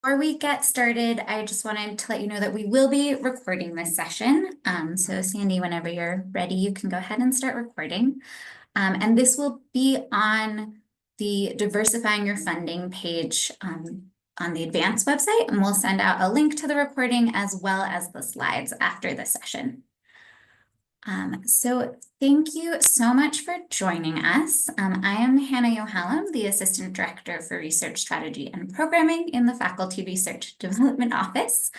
Before we get started, I just wanted to let you know that we will be recording this session. So Sandy, whenever you're ready, you can go ahead and start recording. And this will be on the Diversifying Your Funding page on the Advance website, and we'll send out a link to the recording as well as the slides after the session. So thank you so much for joining us. I am Hannah Yohalem, the Assistant Director for Research Strategy and Programming in the Faculty Research Development Office.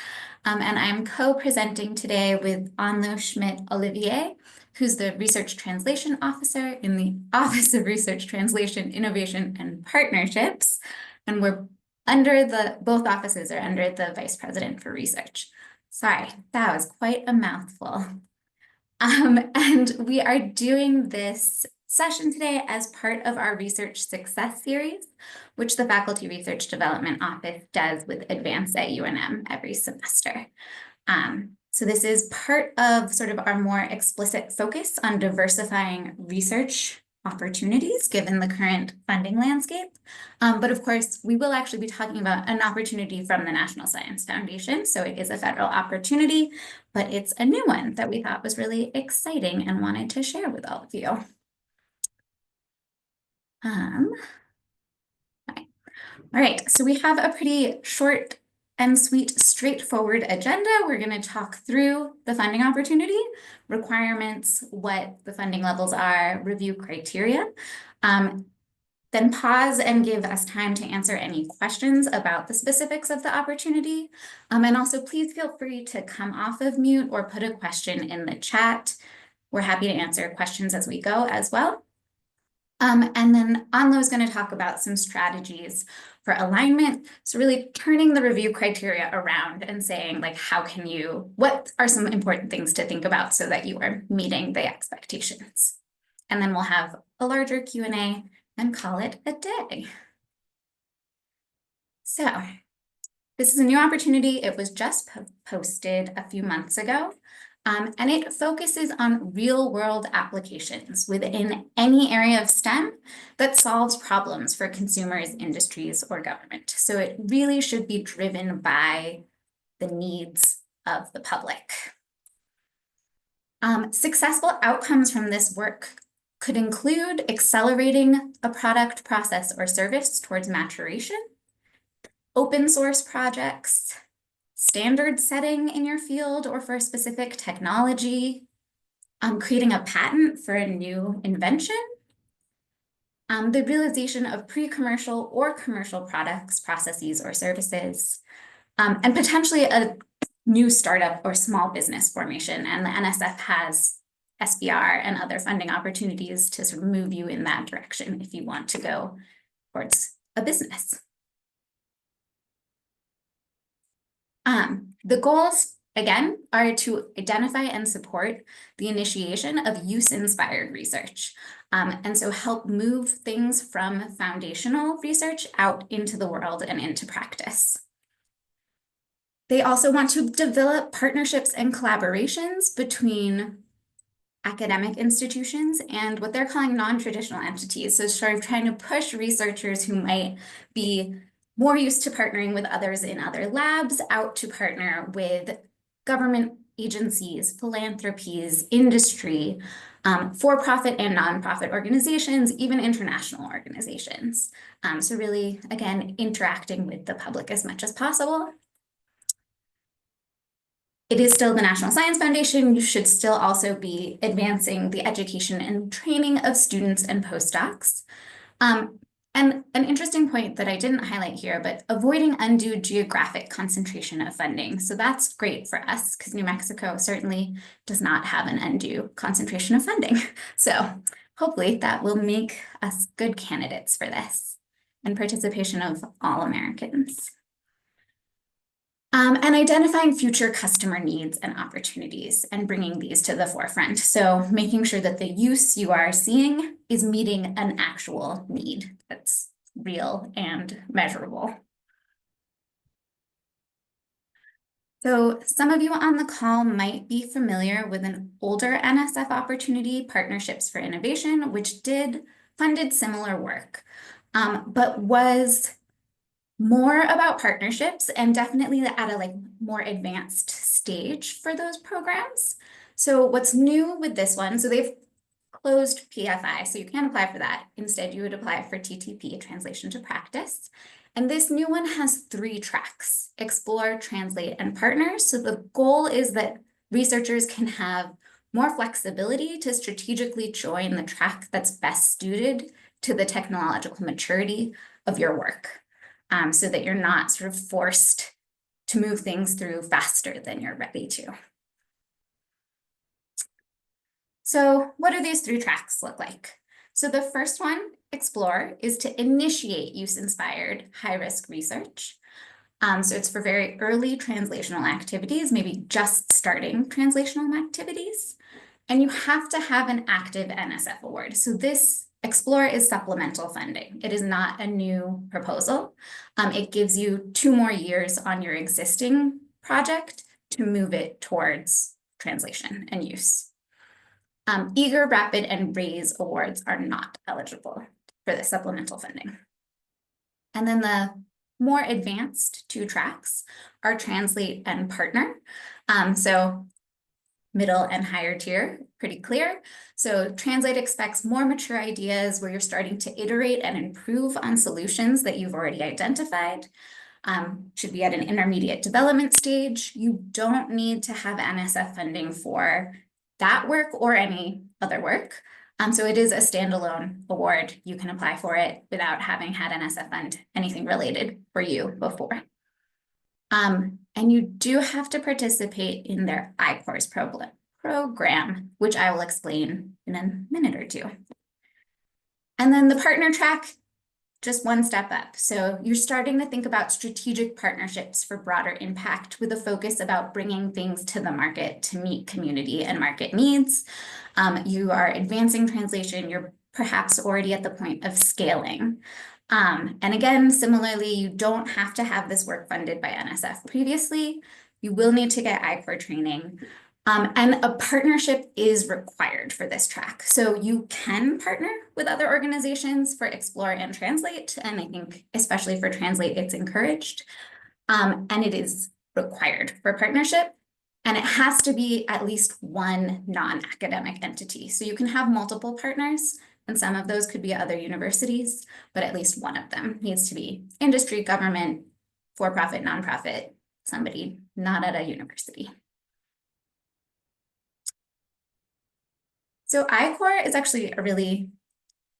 And I'm co-presenting today with Anlo Schmidt-Olivier, who's the Research Translation Officer in the Office of Research Translation, Innovation, and Partnerships. And both offices are under the Vice President for Research. Sorry, that was quite a mouthful. And we are doing this session today as part of our Research Success Series, which the Faculty Research Development Office does with Advance at UNM every semester. So this is part of sort of our more explicit focus on diversifying research opportunities given the current funding landscape. But of course, we will actually be talking about an opportunity from the National Science Foundation. So it is a federal opportunity, but it's a new one that we thought was really exciting and wanted to share with all of you. All right, so we have a pretty short and sweet, straightforward agenda. We're going to talk through the funding opportunity, requirements, what the funding levels are, review criteria, then pause and give us time to answer any questions about the specifics of the opportunity. And also please feel free to come off of mute or put a question in the chat. We're happy to answer questions as we go as well. And then Anlo is going to talk about some strategies for alignment. So really turning the review criteria around and saying, like, what are some important things to think about so that you are meeting the expectations? And then we'll have a larger Q&A and call it a day. So this is a new opportunity. It was just posted a few months ago. And it focuses on real-world applications within any area of STEM that solves problems for consumers, industries, or government. So it really should be driven by the needs of the public. Successful outcomes from this work could include accelerating a product, process, or service towards maturation, open source projects, standard setting in your field or for a specific technology, creating a patent for a new invention, the realization of pre-commercial or commercial products, processes, or services, and potentially a new startup or small business formation. And the NSF has SBR and other funding opportunities to sort of move you in that direction if you want to go towards a business. The goals, again, are to identify and support the initiation of use-inspired research, and so help move things from foundational research out into the world and into practice. They also want to develop partnerships and collaborations between academic institutions and what they're calling non-traditional entities. So sort of trying to push researchers who might be more used to partnering with others in other labs out to partner with government agencies, philanthropies, industry, for-profit and nonprofit organizations, even international organizations. So really, again, interacting with the public as much as possible. It is still the National Science Foundation. You should still also be advancing the education and training of students and postdocs. And an interesting point that I didn't highlight here, but avoiding undue geographic concentration of funding. So that's great for us because New Mexico certainly does not have an undue concentration of funding. So hopefully that will make us good candidates for this and participation of all Americans. And identifying future customer needs and opportunities and bringing these to the forefront. So making sure that the use you are seeing is meeting an actual need that's real and measurable. So some of you on the call might be familiar with an older NSF opportunity, Partnerships for Innovation, which funded similar work, but was more about partnerships and definitely at a more advanced stage for those programs. So what's new with this one, so they've closed PFI, so you can't apply for that. Instead, you would apply for TTP, Translation to Practice. And this new one has 3 tracks: Explore, Translate, and Partner. So the goal is that researchers can have more flexibility to strategically join the track that's best suited to the technological maturity of your work, so that you're not sort of forced to move things through faster than you're ready to. So what do these 3 tracks look like? So the first one, Explore, is to initiate use-inspired high-risk research. So it's for very early translational activities, maybe just starting translational activities. And you have to have an active NSF award. So this Explore is supplemental funding. It is not a new proposal. It gives you 2 more years on your existing project to move it towards translation and use. Eager, Rapid, and RAISE awards are not eligible for the supplemental funding. And then the more advanced 2 tracks are Translate and Partner. So middle and higher tier, pretty clear. So Translate expects more mature ideas where you're starting to iterate and improve on solutions that you've already identified. Should be at an intermediate development stage. You don't need to have NSF funding for that work or any other work. So it is a standalone award. You can apply for it without having had NSF fund anything related for you before. And you do have to participate in their I-Course program, which I will explain in a minute or 2. And then the partner track, just one step up. So you're starting to think about strategic partnerships for broader impact with a focus about bringing things to the market to meet community and market needs. You are advancing translation. You're perhaps already at the point of scaling. And again, similarly, you don't have to have this work funded by NSF previously. You will need to get I-Corps training. And a partnership is required for this track. So you can partner with other organizations for Explore and Translate. And I think especially for Translate, it's encouraged. And it is required for partnership. And it has to be at least one non-academic entity. So you can have multiple partners, and some of those could be other universities, but at least one of them needs to be industry, government, for-profit, nonprofit, somebody not at a university. So I-Corps is actually a really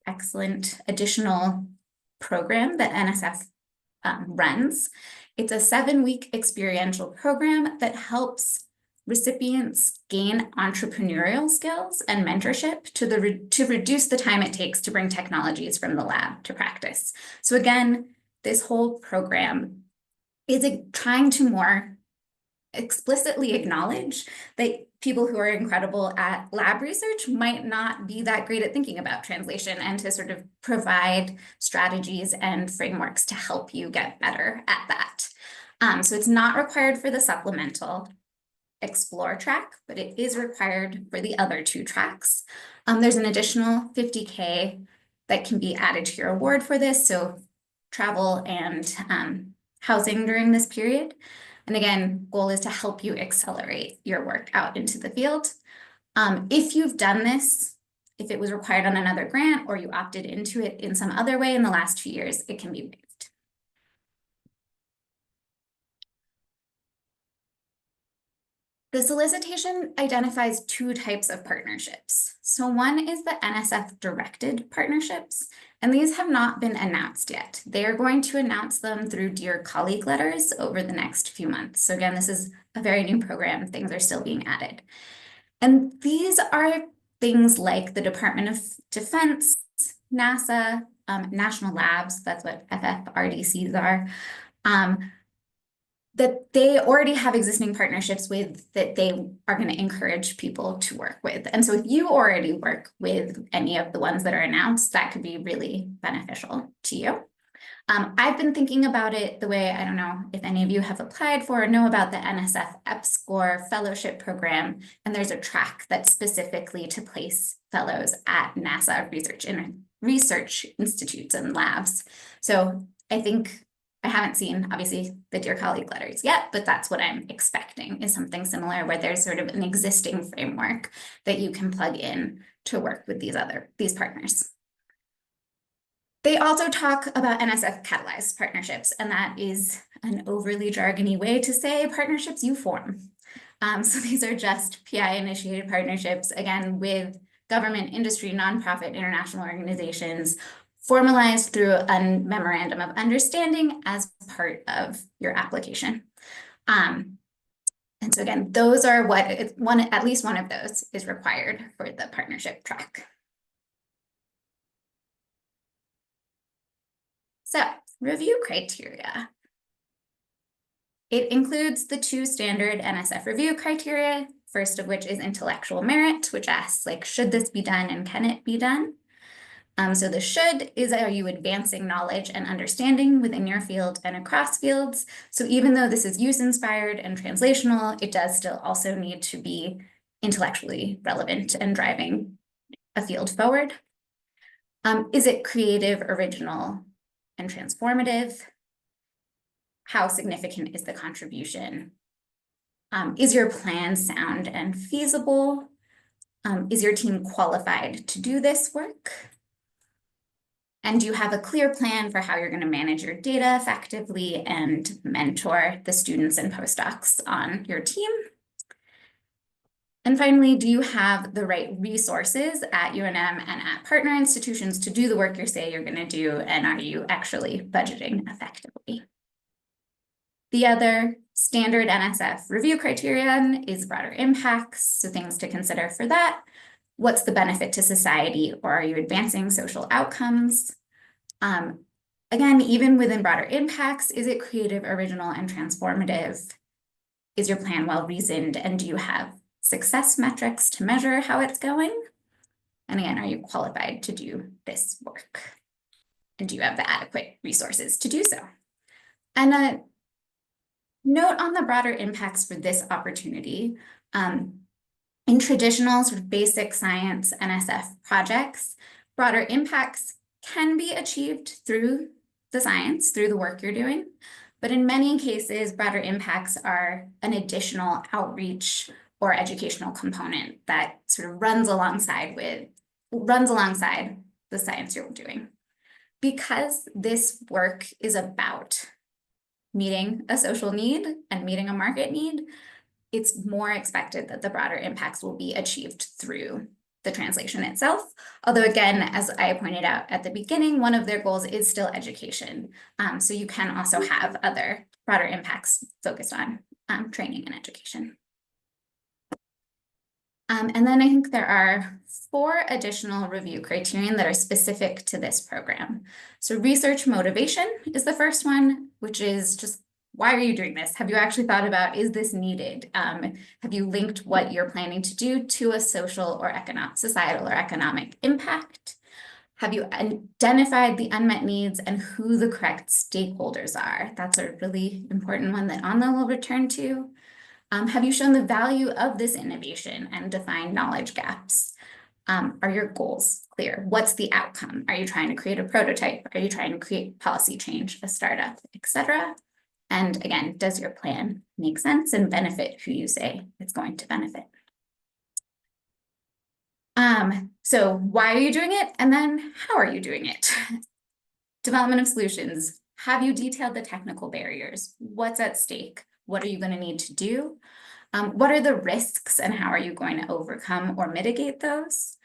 excellent additional program that NSF runs. It's a 7-week experiential program that helps recipients gain entrepreneurial skills and mentorship to reduce the time it takes to bring technologies from the lab to practice. So again, this whole program is trying to more explicitly acknowledge that people who are incredible at lab research might not be that great at thinking about translation, and to sort of provide strategies and frameworks to help you get better at that. So it's not required for the supplemental Explore track, but it is required for the other 2 tracks. There's an additional $50K that can be added to your award for this, so travel and housing during this period. And again, goal is to help you accelerate your work out into the field. If you've done this, if it was required on another grant or you opted into it in some other way in the last 2 years, it can be waived. The solicitation identifies 2 types of partnerships. So one is the NSF directed partnerships, and these have not been announced yet. They are going to announce them through Dear Colleague letters over the next few months. So again, this is a very new program. Things are still being added. And these are things like the Department of Defense, NASA, national labs, that's what FFRDCs are, that they already have existing partnerships with, that they are going to encourage people to work with. And so if you already work with any of the ones that are announced, that could be really beneficial to you. I've been thinking about it the way, I don't know if any of you have applied for or know about the NSF EPSCoR fellowship program, and there's a track that's specifically to place fellows at NASA research institutes and labs. So I think I haven't seen, obviously, the Dear Colleague letters yet, but that's what I'm expecting, is something similar where there's sort of an existing framework that you can plug in to work with these partners. They also talk about NSF catalyzed partnerships, and that is an overly jargony way to say partnerships you form. So these are just PI-initiated partnerships, again, with government, industry, nonprofit, international organizations, formalized through a memorandum of understanding as part of your application. And so again, those are at least one of those is required for the partnership track. So, review criteria. It includes the 2 standard NSF review criteria, first of which is intellectual merit, which asks, like, should this be done and can it be done? So the should is, are you advancing knowledge and understanding within your field and across fields? So even though this is use-inspired and translational, it does still also need to be intellectually relevant and driving a field forward. Is it creative, original, and transformative? How significant is the contribution? Is your plan sound and feasible? Is your team qualified to do this work? And do you have a clear plan for how you're going to manage your data effectively and mentor the students and postdocs on your team? And finally, do you have the right resources at UNM and at partner institutions to do the work you say you're going to do? And are you actually budgeting effectively? The other standard NSF review criterion is broader impacts, so things to consider for that. What's the benefit to society, or are you advancing social outcomes? Again, even within broader impacts, is it creative, original, and transformative? Is your plan well-reasoned, and do you have success metrics to measure how it's going? And again, are you qualified to do this work? And do you have the adequate resources to do so? And a note on the broader impacts for this opportunity. In traditional sort of basic science NSF projects, broader impacts can be achieved through the science, through the work you're doing. But in many cases, broader impacts are an additional outreach or educational component that sort of runs alongside the science you're doing. Because this work is about meeting a social need and meeting a market need, it's more expected that the broader impacts will be achieved through the translation itself. Although again, as I pointed out at the beginning, one of their goals is still education. So you can also have other broader impacts focused on training and education. And then I think there are 4 additional review criterion that are specific to this program. So research motivation is the first one, which is just, why are you doing this? Have you actually thought about, is this needed? Have you linked what you're planning to do to a social or societal or economic impact? Have you identified the unmet needs and who the correct stakeholders are? That's a really important one that Anna will return to. Have you shown the value of this innovation and defined knowledge gaps? Are your goals clear? What's the outcome? Are you trying to create a prototype? Are you trying to create policy change, a startup, etc.? And again, does your plan make sense and benefit who you say it's going to benefit? So why are you doing it? And then how are you doing it? Development of solutions. Have you detailed the technical barriers? What's at stake? What are you going to need to do? What are the risks and how are you going to overcome or mitigate those?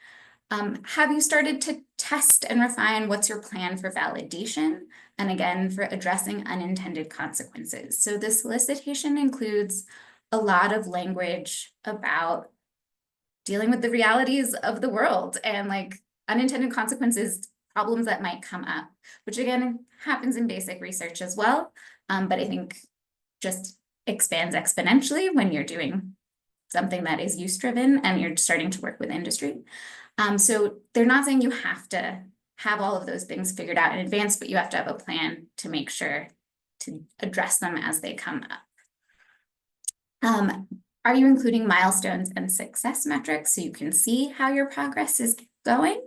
Have you started to test and refine what's your plan for validation? And again, for addressing unintended consequences. So the solicitation includes a lot of language about dealing with the realities of the world and like unintended consequences, problems that might come up, which again happens in basic research as well. But I think just expands exponentially when you're doing something that is use-driven and you're starting to work with industry. So they're not saying you have to have all of those things figured out in advance, but you have to have a plan to make sure to address them as they come up. Are you including milestones and success metrics so you can see how your progress is going?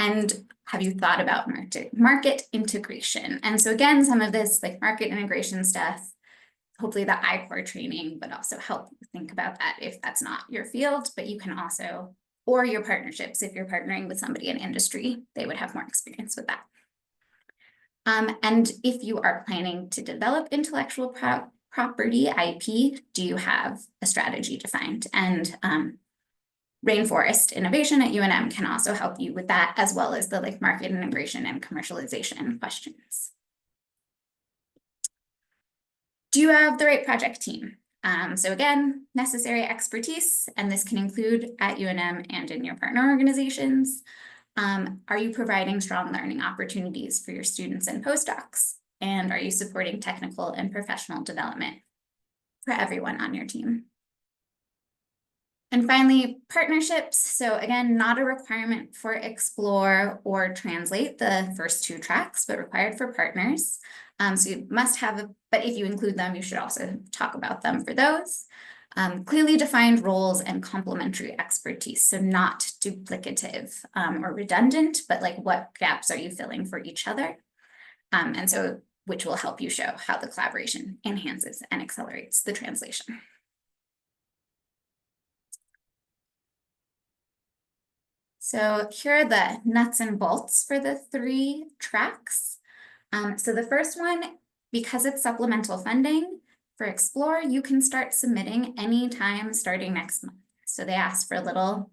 And have you thought about market integration? And so again, some of this like market integration stuff, hopefully the I-Corps training would also help you think about that if that's not your field, but you can also, or your partnerships, if you're partnering with somebody in industry, they would have more experience with that. And if you are planning to develop intellectual property, IP, do you have a strategy defined? And Rainforest Innovation at UNM can also help you with that, as well as the like market integration and commercialization questions. Do you have the right project team? So again, necessary expertise, and this can include at UNM and in your partner organizations. Are you providing strong learning opportunities for your students and postdocs? And are you supporting technical and professional development for everyone on your team? And finally, partnerships. So again, not a requirement for Explore or Translate, the first two tracks, but required for partners. So you must have, but if you include them, you should also talk about them for those. Clearly defined roles and complementary expertise. So not duplicative or redundant, but like what gaps are you filling for each other? And so which will help you show how the collaboration enhances and accelerates the translation. So here are the nuts and bolts for the 3 tracks. So the first one, because it's supplemental funding for Explore, you can start submitting anytime starting next month. So they asked for a little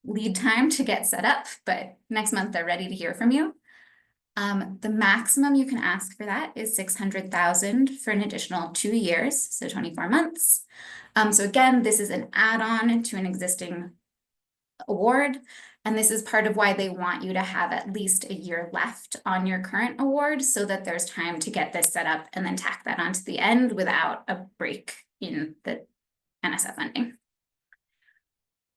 lead time to get set up, but next month they're ready to hear from you. The maximum you can ask for that is $600,000 for an additional 2 years, so 24 months. So again, this is an add-on to an existing award. And this is part of why they want you to have at least a year left on your current award so that there's time to get this set up and then tack that onto the end without a break in the NSF funding.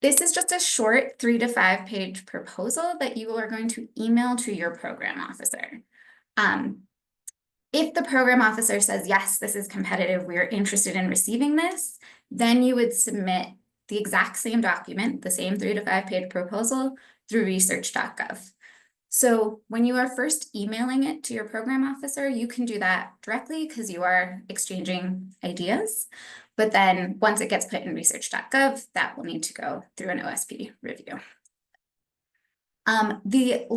This is just a short 3 to 5 page proposal that you are going to email to your program officer. If the program officer says, yes, this is competitive, we are interested in receiving this, then you would submit the exact same document, the same 3 to 5 page proposal through research.gov. So when you are first emailing it to your program officer, you can do that directly because you are exchanging ideas. But then once it gets put in research.gov, that will need to go through an OSP review. The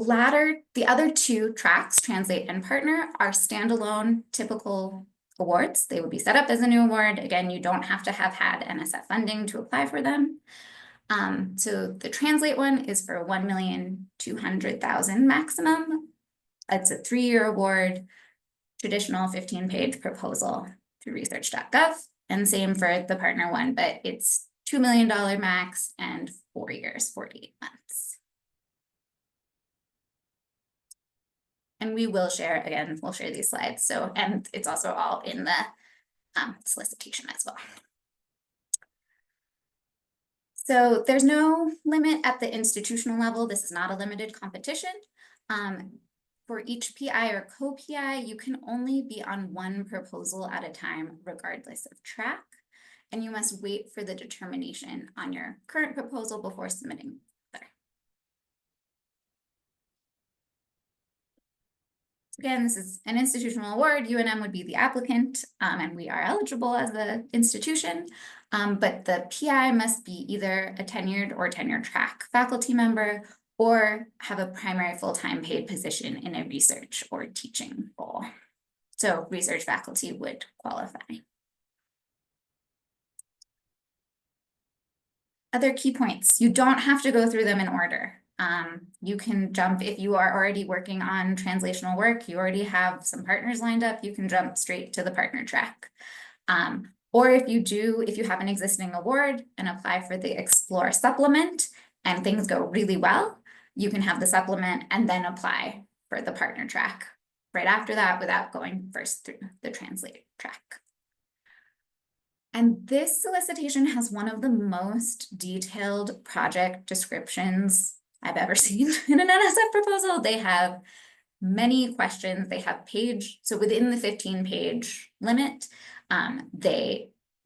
other 2 tracks, Translate and Partner, are standalone typical awards. They would be set up as a new award. Again, you don't have to have had NSF funding to apply for them. So the Translate one is for $1,200,000 maximum. It's a 3-year award, traditional 15-page proposal through research.gov, and same for the Partner one, but it's $2 million max and 4 years, 48 months. And we will share, again, we'll share these slides. So, and it's also all in the solicitation as well. So there's no limit at the institutional level. This is not a limited competition. For each PI or co-PI, you can only be on 1 proposal at a time, regardless of track. And you must wait for the determination on your current proposal before submitting. Again, this is an institutional award. UNM would be the applicant, and we are eligible as an institution, but the PI must be either a tenured or tenure track faculty member or have a primary full-time paid position in a research or teaching role. So research faculty would qualify. Other key points, you don't have to go through them in order. You can jump, if you are already working on translational work, you already have some partners lined up, you can jump straight to the partner track. Or if you have an existing award and apply for the Explore supplement and things go really well, you can have the supplement and then apply for the partner track right after that without going first through the Translate track. And this solicitation has one of the most detailed project descriptions I've ever seen in an NSF proposal. They have many questions. They have so within the 15-page limit,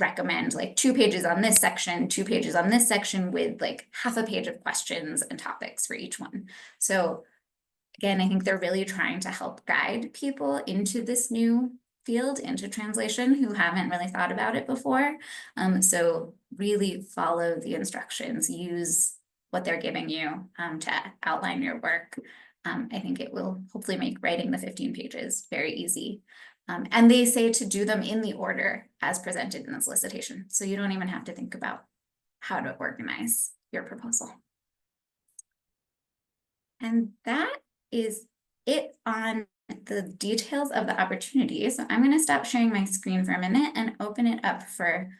recommend like 2 pages on this section, 2 pages on this section with like half a page of questions and topics for each one. So again, I think they're really trying to help guide people into this new field, into translation, who haven't really thought about it before. So really follow the instructions, use what they're giving you to outline your work. I think it will hopefully make writing the 15 pages very easy. And they say to do them in the order as presented in the solicitation. So you don't even have to think about how to organize your proposal. And that is it on the details of the opportunity. So I'm going to stop sharing my screen for a minute and open it up for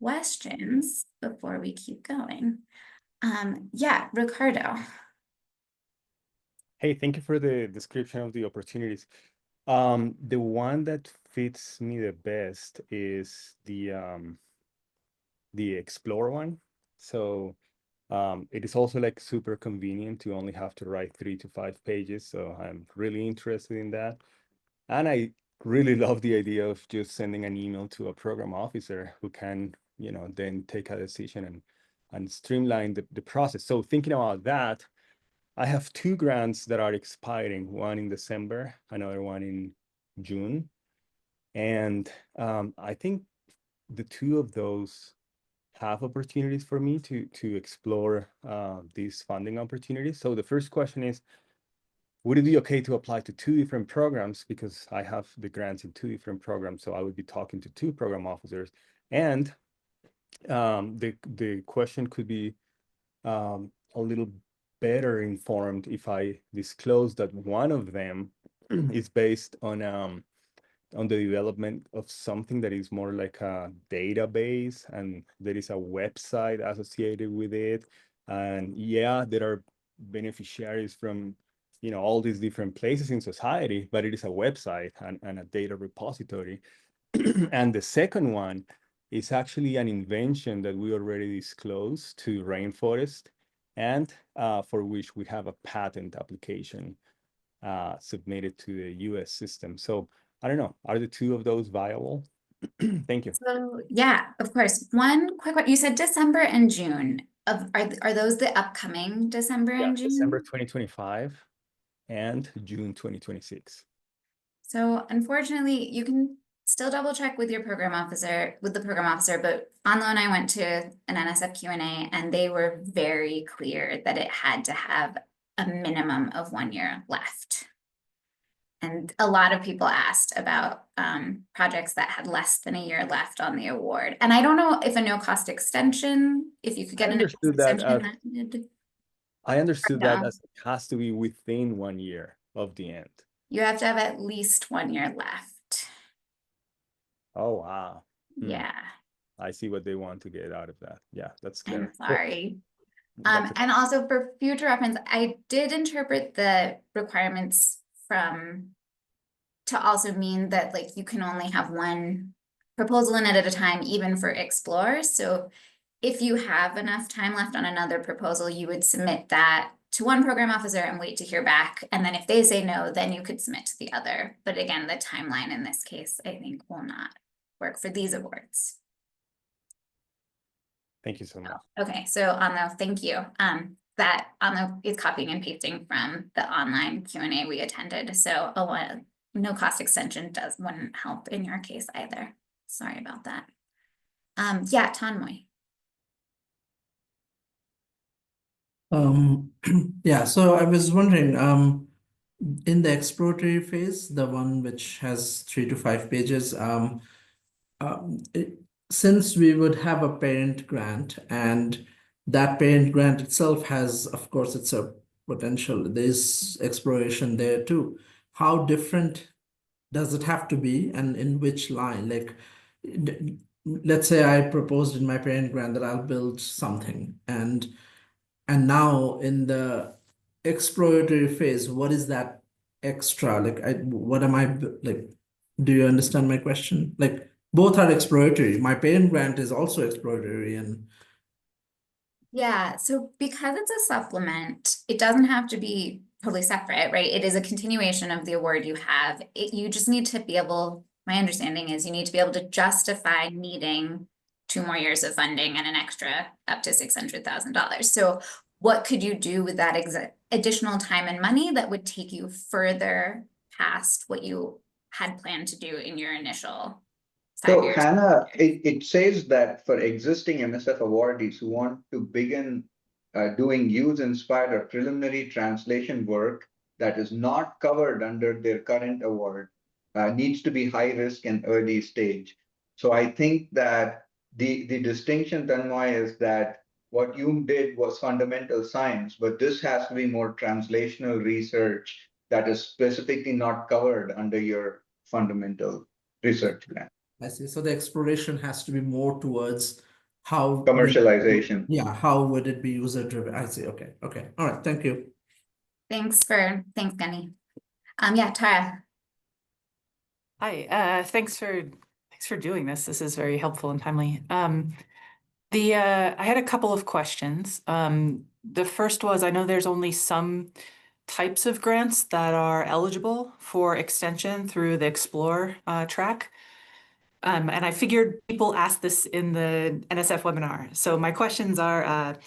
questions before we keep going. Yeah, Ricardo. Hey, thank you for the description of the opportunities. The one that fits me the best is the Explore one. So it is also like super convenient to only have to write 3 to 5 pages. So I'm really interested in that. And I really love the idea of just sending an email to a program officer who can, then take a decision and streamline the process. So thinking about that, I have 2 grants that are expiring, one in December, another one in June. And I think the 2 of those have opportunities for me to explore these funding opportunities. So the first question is, would it be okay to apply to 2 different programs? Because I have the grants in 2 different programs, so I would be talking to 2 program officers. And the question could be a little better informed if I disclose that one of them is based on the development of something that is more like a database, and there is a website associated with it. And yeah, there are beneficiaries from all these different places in society, but it is a website and a data repository. And the second one is actually an invention that we already disclosed to Rainforest, and for which we have a patent application submitted to the US system. So I don't know, are the 2 of those viable? Thank you. So yeah, of course. One quick one. You said December and June. Are those the upcoming December Yeah, and June? December 2025 and June 2026. So unfortunately, you can still double check with your program officer, but on the one I went to an NSF Q&A, and they were very clear that it had to have a minimum of 1 year left. And a lot of people asked about projects that had less than a year left on the award. And I don't know if a no-cost extension, if you could get a no-cost extension. I understood that as it has to be within 1 year of the end. You have to have at least 1 year left. Oh, wow. Yeah. I see what they want to get out of that. Yeah, that's I'm clear. sorry. And also for future reference, I did interpret the requirements to also mean that like you can only have one proposal in it at a time, even for Explore. So if you have enough time left on another proposal, you would submit that to one program officer and wait to hear back. And then if they say no, then you could submit to the other. But again, the timeline in this case, I think, will not work for these awards. Thank you so much. Okay, so thank you. That is copying and pasting from the online Q&A we attended. So no cost extension wouldn't help in your case either. Sorry about that. Yeah, Tanmoy. Yeah, so I was wondering, in the exploratory phase, the one which has 3 to 5 pages, since we would have a parent grant, and that parent grant itself has, of course, it's a potential, there's exploration there too. How different does it have to be, and in which line? Like, let's say I proposed in my parent grant that I'll build something, and now in the exploratory phase, what is that extra? Like, what am I like? Do you understand my question? Like, both are exploratory. My parent grant is also exploratory, and yeah, so because it's a supplement, it doesn't have to be totally separate, right? It is a continuation of the award you have. You just need to be able, my understanding is you need to be able to justify needing 2 more years of funding and an extra up to $600,000. So what could you do with that additional time and money that would take you further past what you had planned to do in your initial 5 So years? Hannah, it says that for existing NSF awardees who want to begin doing use-inspired or preliminary translation work that is not covered under their current award needs to be high risk and early stage. So I think that the distinction, Tanmay, is that what you did was fundamental science, but this has to be more translational research that is specifically not covered under your fundamental research grant. I see. So the exploration has to be more towards how Commercialization. Yeah, how would it be user driven? I see. Okay. Okay. All right. Thank you. Thanks, Gunny. Yeah, Tara. Hi, thanks for doing this. This is very helpful and timely. I had a couple of questions. The first was, I know there's only some types of grants that are eligible for extension through the Explore track. And I figured people asked this in the NSF webinar. So my questions are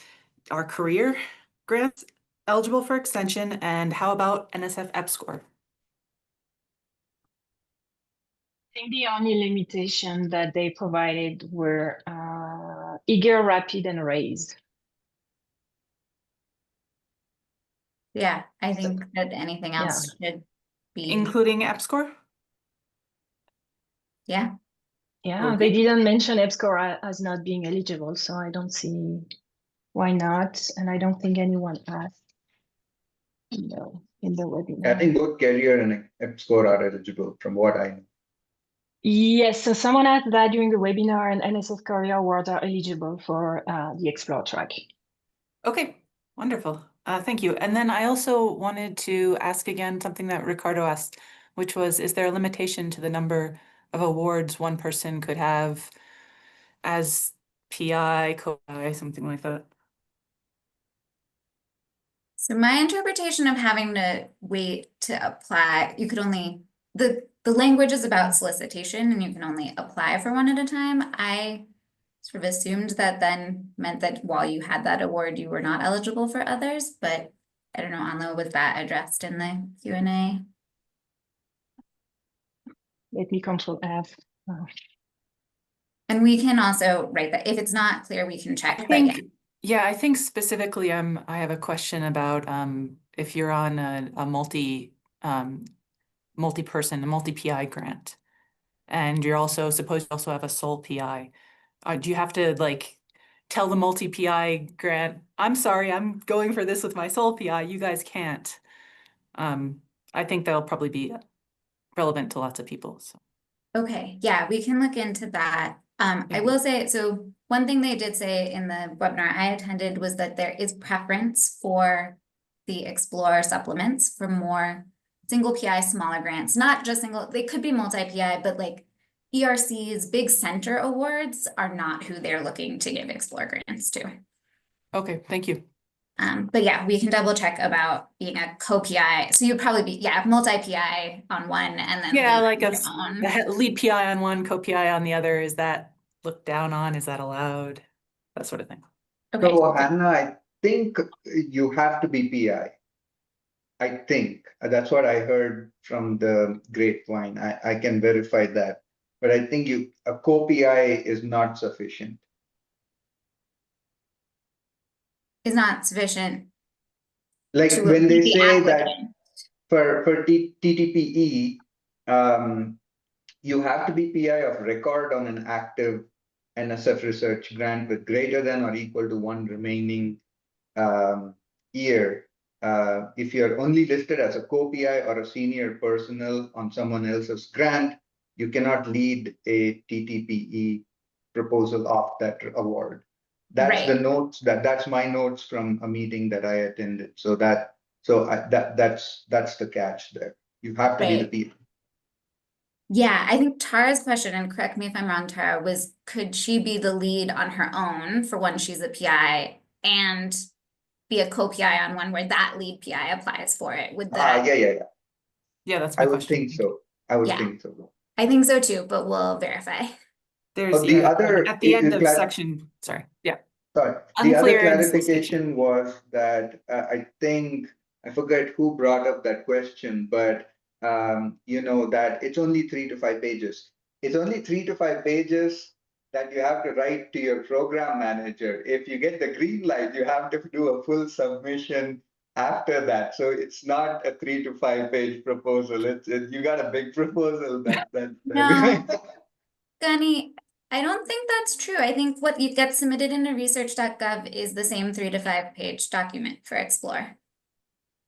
career grants eligible for extension, and how about NSF EPSCoR? I think the only limitation that they provided were eager, rapid, and raise. Yeah, I think that anything else should be. Including EPSCoR? Yeah. Yeah, Okay. they didn't mention EPSCoR as not being eligible, so I don't see why not. And I don't think anyone asked in the webinar. I think both Career and EPSCoR are eligible from what I know. Yes, so someone asked that during the webinar, and NSF Career Awards are eligible for the Explore track. Okay, wonderful. Thank you. And then I also wanted to ask again something that Ricardo asked, which was, is there a limitation to the number of awards one person could have as PI, co-PI, something like that? So my interpretation of having to wait to apply, you could only, the language is about solicitation and you can only apply for one at a time. I sort of assumed that then meant that while you had that award, you were not eligible for others, but I don't know, Anlo, was that addressed in the Q&A? Let me Control F. And we can also write that, if it's not clear, we can check. I But yeah. think, yeah, I think specifically I have a question about if you're on a multi-person, a multi-PI grant, and you're also supposed to also have a sole PI. Do you have to like tell the multi-PI grant, I'm sorry, I'm going for this with my sole PI, you guys can't? I think that'll probably be relevant to lots of people. So. Okay, yeah, we can look into that. I will say, so one thing they did say in the webinar I attended was that there is preference for the Explore supplements for more single PI, smaller grants, not just single, they could be multi-PI, but like ERC's big center awards are not who they're looking to give Explore grants to. Okay, thank you. But yeah, we can double check about being a co-PI. So you'd probably be, multi-PI on one and then Yeah, lead like a your own. lead PI on one, co-PI on the other. Is that looked down on? Is that allowed? That sort of thing. Okay. So Hannah, I think you have to be PI. I think that's what I heard from the grapevine. I can verify that, but I think a co-PI is not sufficient. Is not sufficient. Like to when they the say that applicant. for TTPE, you have to be PI of record on an active NSF research grant with greater than or equal to one remaining year. If you're only listed as a co-PI or a senior personnel on someone else's grant, you cannot lead a TTPE proposal of that award. That's the notes that's my notes from a meeting that I attended. So that's the catch there. You have to be the PI. Yeah, I think Tara's question, and correct me if I'm wrong, Tara, was could she be the lead on her own for when she's a PI and be a co-PI on one where that lead PI applies for it? Would that? Yeah, that's my question. I would think so. I would think so. I think so too, but we'll verify. There's, the yeah, other- at the end of clar- section, sorry, yeah. Sorry, the other Unclear in clarification was that I think, I forget who brought up that question, but you know, that it's only 3 to 5 pages. It's only 3 to 5 pages that you have to write to your program manager. If you get the green light, you have to do a full submission after that. So it's not a 3 to 5 page proposal. You got a big proposal that No. Gunny, I don't think that's true. I think what you get submitted into research.gov is the same 3 to 5 page document for Explore.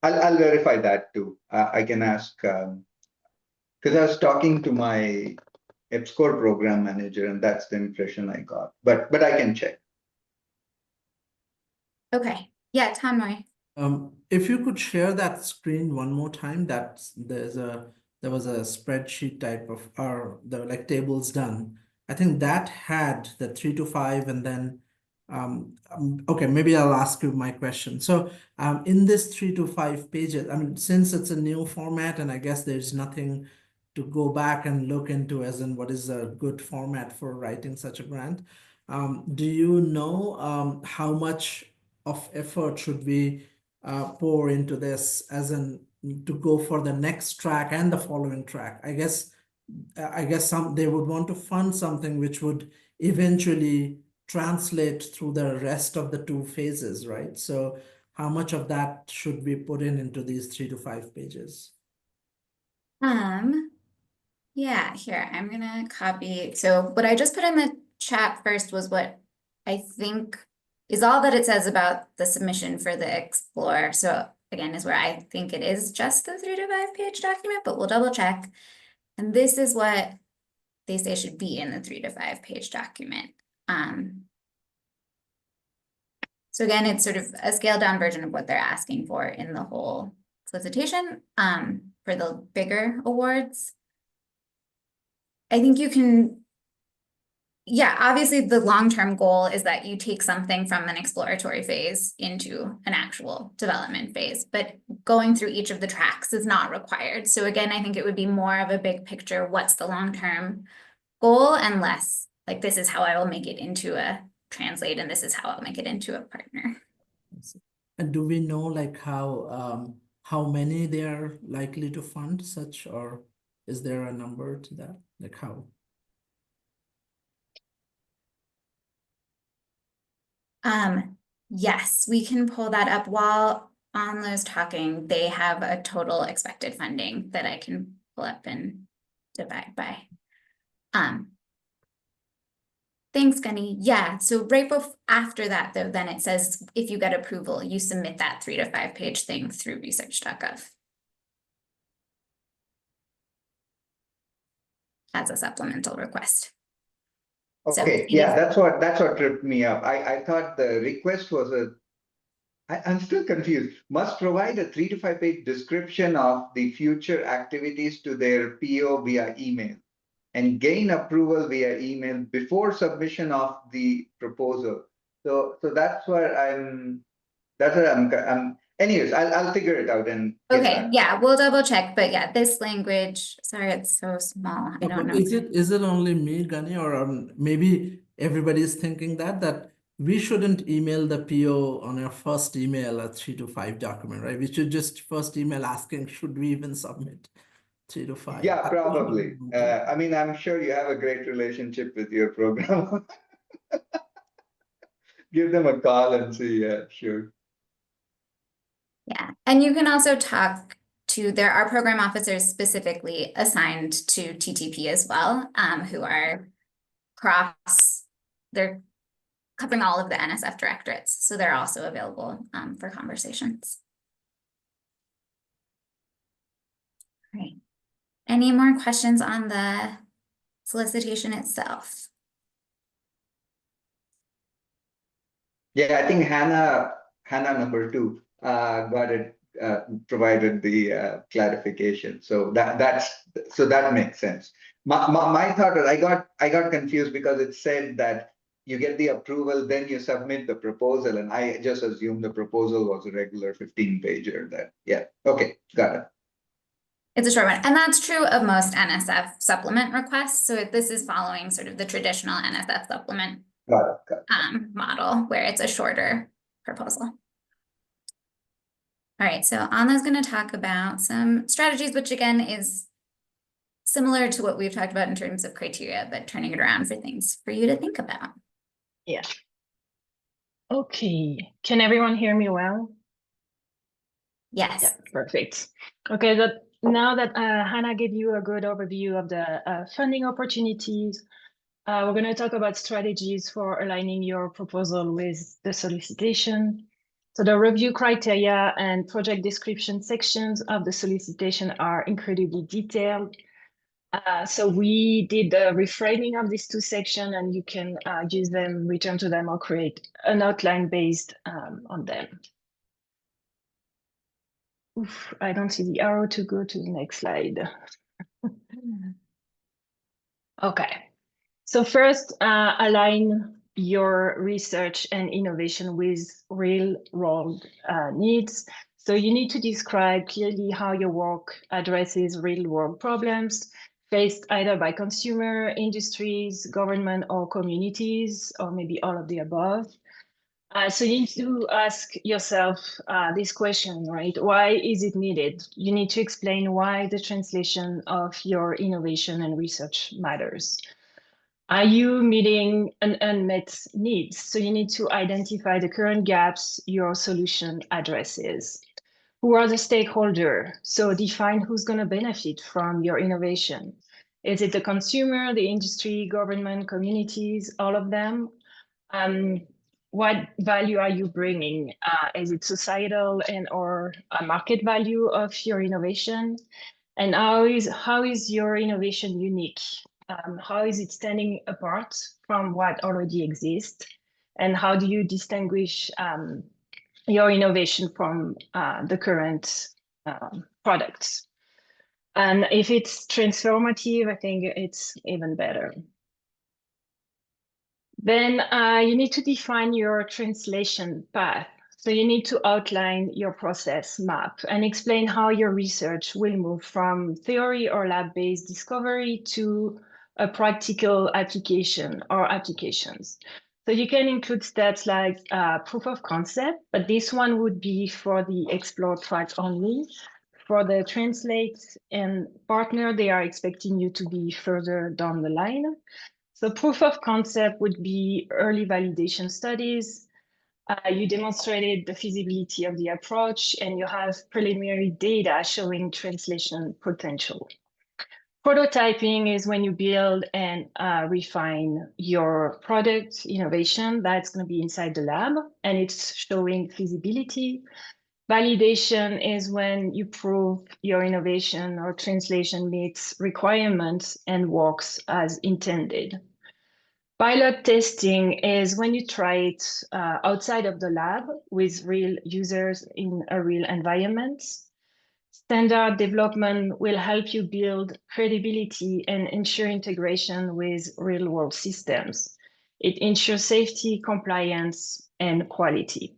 I'll verify that too. I can ask, because I was talking to my EBSCOR program manager, and that's the impression I got. But I can check. Okay, yeah, Tanmay. If you could share that screen one more time, there was a spreadsheet type of, or there were like tables done. I think that had the 3 to 5, and then okay, maybe I'll ask you my question. So in this 3 to 5 pages, I mean, since it's a new format, and I guess there's nothing to go back and look into as in what is a good format for writing such a grant. Do you know how much of effort should we pour into this as in to go for the next track and the following track? I guess they would want to fund something which would eventually translate through the rest of the 2 phases, right? So how much of that should we put into these 3 to 5 pages? Yeah, here, I'm gonna copy. So what I just put in the chat first was what I think is all that it says about the submission for the Explorer. So again, is where I think it is just the 3 to 5 page document, but we'll double check. And this is what they say should be in the 3 to 5 page document. So again, it's sort of a scaled down version of what they're asking for in the whole solicitation for the bigger awards. I think you can, yeah, obviously the long-term goal is that you take something from an exploratory phase into an actual development phase, but going through each of the tracks is not required. So again, I think it would be more of a big picture, what's the long-term goal, and less like this is how I will make it into a translate and this is how I'll make it into a partner. And do we know like how many they are likely to fund such, or is there a number to that? Like how? Yes, we can pull that up. While Onlo's talking, they have a total expected funding that I can pull up and divide by. Thanks, Gunny. Yeah, so right after that, though, then it says if you get approval, you submit that 3 to 5 page thing through research.gov as a supplemental request. Okay, So, yeah, that's what tripped me up. I thought the request was I'm still confused. Must provide a 3 to 5 page description of the future activities to their PO via email and gain approval via email before submission of the proposal. So that's where I'm anyways, I'll figure it out and get okay, back. yeah, we'll double check, but yeah, this language, sorry, it's so small. I don't know. Is it only me, Gunny, or maybe everybody is thinking that we shouldn't email the PO on our first email a 3 to 5 document, right? We should just first email asking, should we even submit 3 to 5? Yeah, probably. I mean, I'm sure you have a great relationship with your program. Give them a call and see, yeah, sure. Yeah, and you can also talk to, there are program officers specifically assigned to TTP as well, who are they're covering all of the NSF directorates, so they're also available for conversations. Great. Any more questions on the solicitation itself? Yeah, I think Hannah number 2 got it, provided the clarification. So that makes sense. My thought was I got confused because it said that you get the approval, then you submit the proposal, and I just assumed the proposal was a regular 15 pager. Yeah, okay, got it. It's a short one, and that's true of most NSF supplement requests. So this is following sort of the traditional NSF supplement Got it, got it. model where it's a shorter proposal. All right, so Anna's going to talk about some strategies, which again is similar to what we've talked about in terms of criteria, but turning it around for things for you to think about. Yeah. Okay, can everyone hear me well? Yes. Yeah, perfect. Okay, now that Hannah gave you a good overview of the funding opportunities, we're going to talk about strategies for aligning your proposal with the solicitation. So the review criteria and project description sections of the solicitation are incredibly detailed. So we did the reframing of these two sections, and you can use them, return to them, or create an outline based on them. Oof, I don't see the arrow to go to the next slide. Okay, so first, align your research and innovation with real world needs. So you need to describe clearly how your work addresses real world problems faced either by consumer, industries, government, or communities, or maybe all of the above. So you need to ask yourself this question, right? Why is it needed? You need to explain why the translation of your innovation and research matters. Are you meeting an unmet needs? So you need to identify the current gaps your solution addresses. Who are the stakeholders? So define who's going to benefit from your innovation. Is it the consumer, the industry, government, communities, all of them? What value are you bringing? Is it societal and or a market value of your innovation? And how is your innovation unique? How is it standing apart from what already exists? And how do you distinguish your innovation from the current products? And if it's transformative, I think it's even better. Then you need to define your translation path. So you need to outline your process map and explain how your research will move from theory or lab-based discovery to a practical application or applications. So you can include steps like proof of concept, but this one would be for the explore track only. For the translate and partner, they are expecting you to be further down the line. So proof of concept would be early validation studies. You demonstrated the feasibility of the approach, and you have preliminary data showing translation potential. Prototyping is when you build and refine your product innovation. That's going to be inside the lab, and it's showing feasibility. Validation is when you prove your innovation or translation meets requirements and works as intended. Pilot testing is when you try it outside of the lab with real users in a real environment. Standard development will help you build credibility and ensure integration with real-world systems. It ensures safety, compliance, and quality.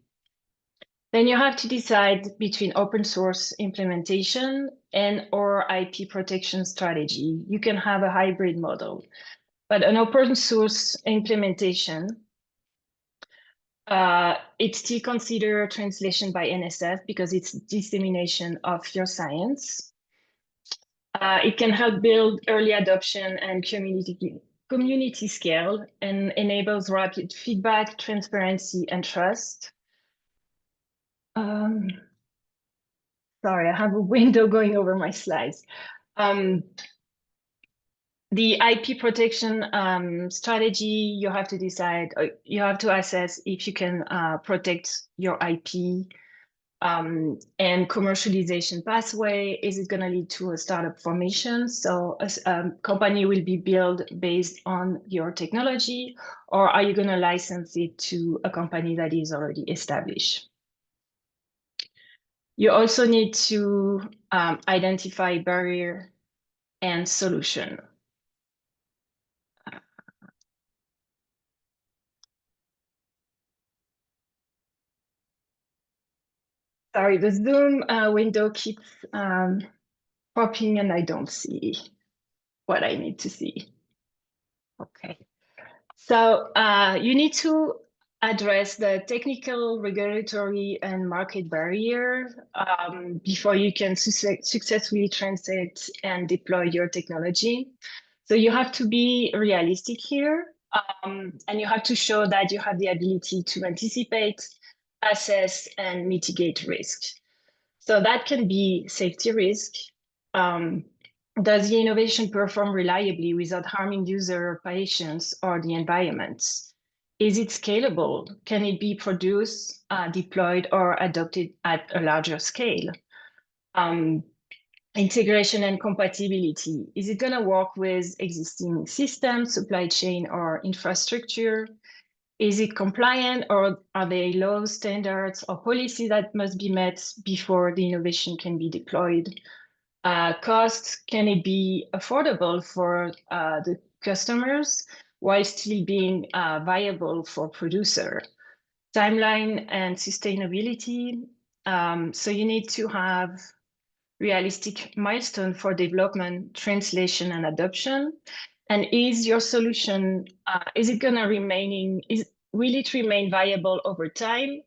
Then you have to decide between open source implementation and or IP protection strategy. You can have a hybrid model. But an open source implementation, it's still considered translation by NSF because it's dissemination of your science. It can help build early adoption and community scale and enables rapid feedback, transparency, and trust. Sorry, I have a window going over my slides. The IP protection strategy, you have to decide, you have to assess if you can protect your IP and commercialization pathway. Is it going to lead to a startup formation? So a company will be built based on your technology, or are you going to license it to a company that is already established? You also need to identify barrier and solution. Sorry, the Zoom window keeps popping and I don't see what I need to see. Okay. So you need to address the technical, regulatory, and market barrier before you can successfully translate and deploy your technology. So you have to be realistic here, and you have to show that you have the ability to anticipate, assess, and mitigate risk. So that can be safety risk. Does the innovation perform reliably without harming user, patients, or the environment? Is it scalable? Can it be produced, deployed, or adopted at a larger scale? Integration and compatibility. Is it going to work with existing systems, supply chain, or infrastructure? Is it compliant, or are there laws, standards, or policies that must be met before the innovation can be deployed? Costs, can it be affordable for the customers while still being viable for producer? Timeline and sustainability. So you need to have realistic milestone for development, translation, and adoption. And is your solution, is it gonna will it remain viable over time?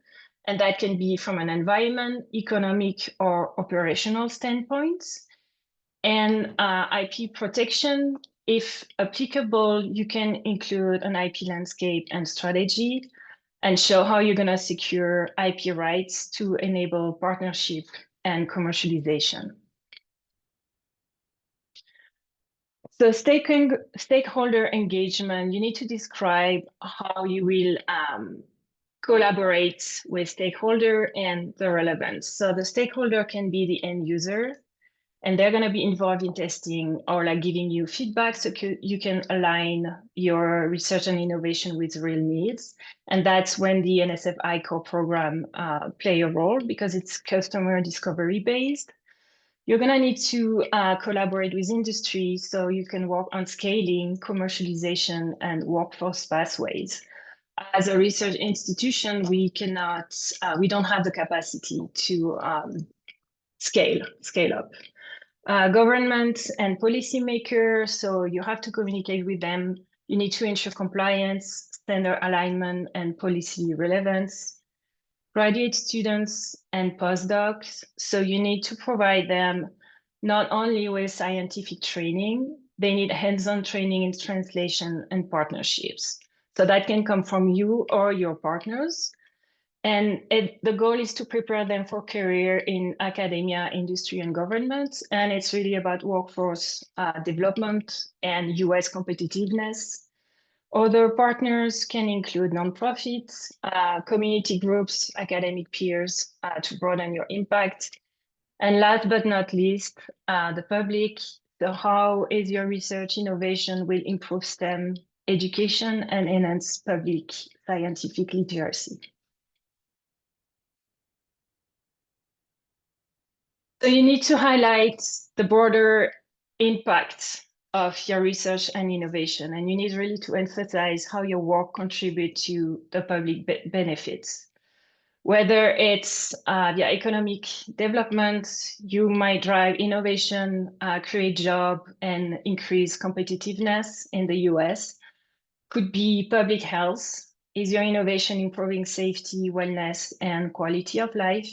And that can be from an environment, economic, or operational standpoint. And IP protection, if applicable, you can include an IP landscape and strategy and show how you're going to secure IP rights to enable partnership and commercialization. So stakeholder engagement, you need to describe how you will collaborate with stakeholder and the relevance. So the stakeholder can be the end user, and they're going to be involved in testing or like giving you feedback so you can align your research and innovation with real needs. And that's when the NSF ICOR program play a role, because it's customer discovery based. You're going to need to collaborate with industry so you can work on scaling, commercialization, and workforce pathways. As a research institution, we don't have the capacity to scale up. Government and policymakers, so you have to communicate with them. You need to ensure compliance, standard alignment, and policy relevance. Graduate students and postdocs, so you need to provide them not only with scientific training, they need hands-on training in translation and partnerships. So that can come from you or your partners. And the goal is to prepare them for career in academia, industry, and government. And it's really about workforce development and US competitiveness. Other partners can include nonprofits, community groups, academic peers to broaden your impact. And last but not least, the public. So how is your research innovation will improve STEM education and enhance public scientific literacy? So you need to highlight the broader impact of your research and innovation, and you need really to emphasize how your work contributes to the public benefits. Whether it's the economic development, you might drive innovation, create jobs, and increase competitiveness in the US. Could be public health. Is your innovation improving safety, wellness, and quality of life?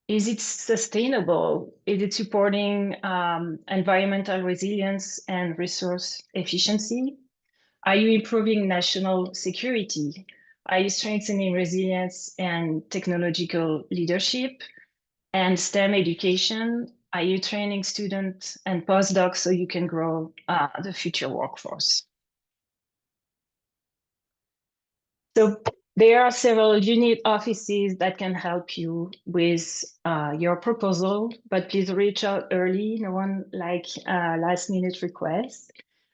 Is it sustainable? Is it supporting environmental resilience and resource efficiency? Are you improving national security? Are you strengthening resilience and technological leadership? And STEM education, are you training students and postdocs so you can grow the future workforce? So there are several unit offices that can help you with your proposal, but please reach out early, no one like last minute requests.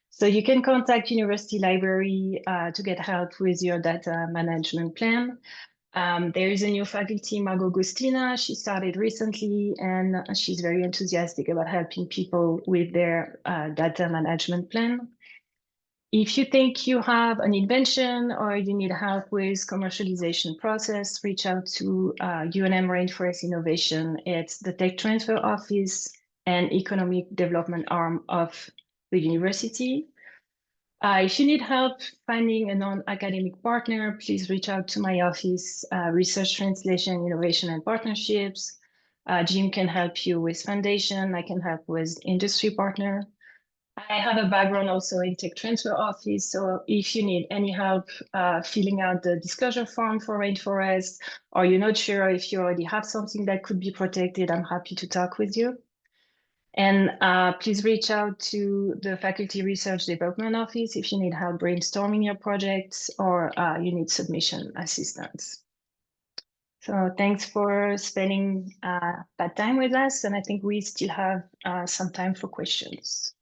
So you can contact University Library to get help with your data management plan. There is a new faculty, Margot Gustina. She started recently and she's very enthusiastic about helping people with their data management plan. If you think you have an invention or you need help with commercialization process, reach out to UNM Rainforest Innovation. It's the Tech Transfer Office, and economic development arm of the university. If you need help finding a non-academic partner, please reach out to my office, Research Translation, Innovation and Partnerships. Jim can help you with foundation. I can help with industry partner. I have a background also in tech transfer office. So if you need any help filling out the disclosure form for Rainforest, or you're not sure if you already have something that could be protected, I'm happy to talk with you. And please reach out to the Faculty Research Development Office if you need help brainstorming your projects or you need submission assistance. So thanks for spending that time with us. And I think we still have some time for questions.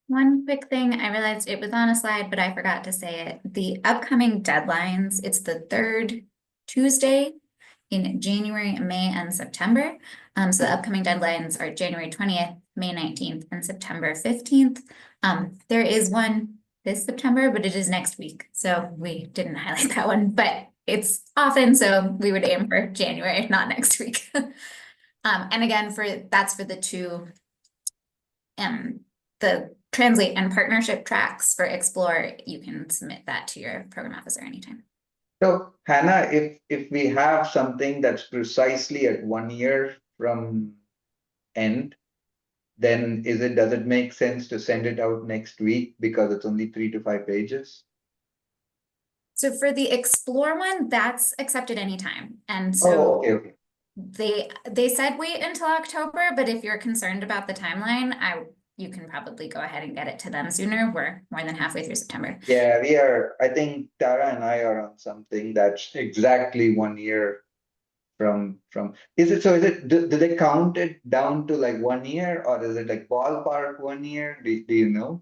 One quick thing, I realized it was on a slide, but I forgot to say it. The upcoming deadlines, it's the third Tuesday in January, May, and September. So the upcoming deadlines are January 20th, May 19th, and September 15th. There is one this September, but it is next week. So we didn't highlight that one, but it's often, so we would aim for January, not next week. And again, that's for the two, the Translate and partnership tracks for Explore. You can submit that to your program officer anytime. So Hannah, if we have something that's precisely at 1 year from end, then does it make sense to send it out next week because it's only 3 to 5 pages? So for the Explore one, that's accepted anytime. And so Okay. they said wait until October, but if you're concerned about the timeline, you can probably go ahead and get it to them sooner. We're more than halfway through September. Yeah, we are. I think Tara and I are on something that's exactly 1 year from. Is it? Do they count it down to like 1 year, or is it like ballpark 1 year? Do you know?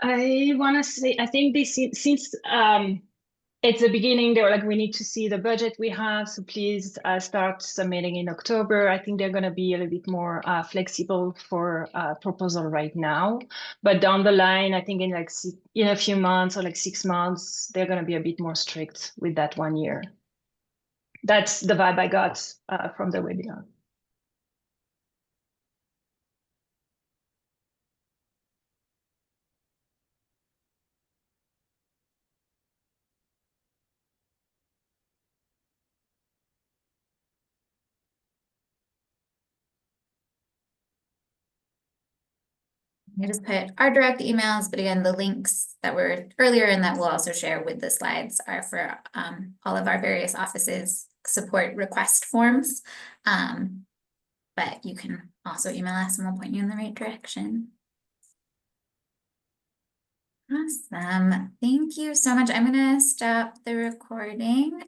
I want to say, I think this since it's the beginning, they were like, we need to see the budget we have, so please start submitting in October. I think they're going to be a little bit more flexible for proposal right now, but down the line, I think in a few months or like 6 months, they're going to be a bit more strict with that 1 year. That's the vibe I got from the webinar. I just put our direct emails, but again, the links that were earlier and that we'll also share with the slides are for all of our various offices support request forms. But you can also email us and we'll point you in the right direction. Awesome. Thank you so much. I'm going to stop the recording.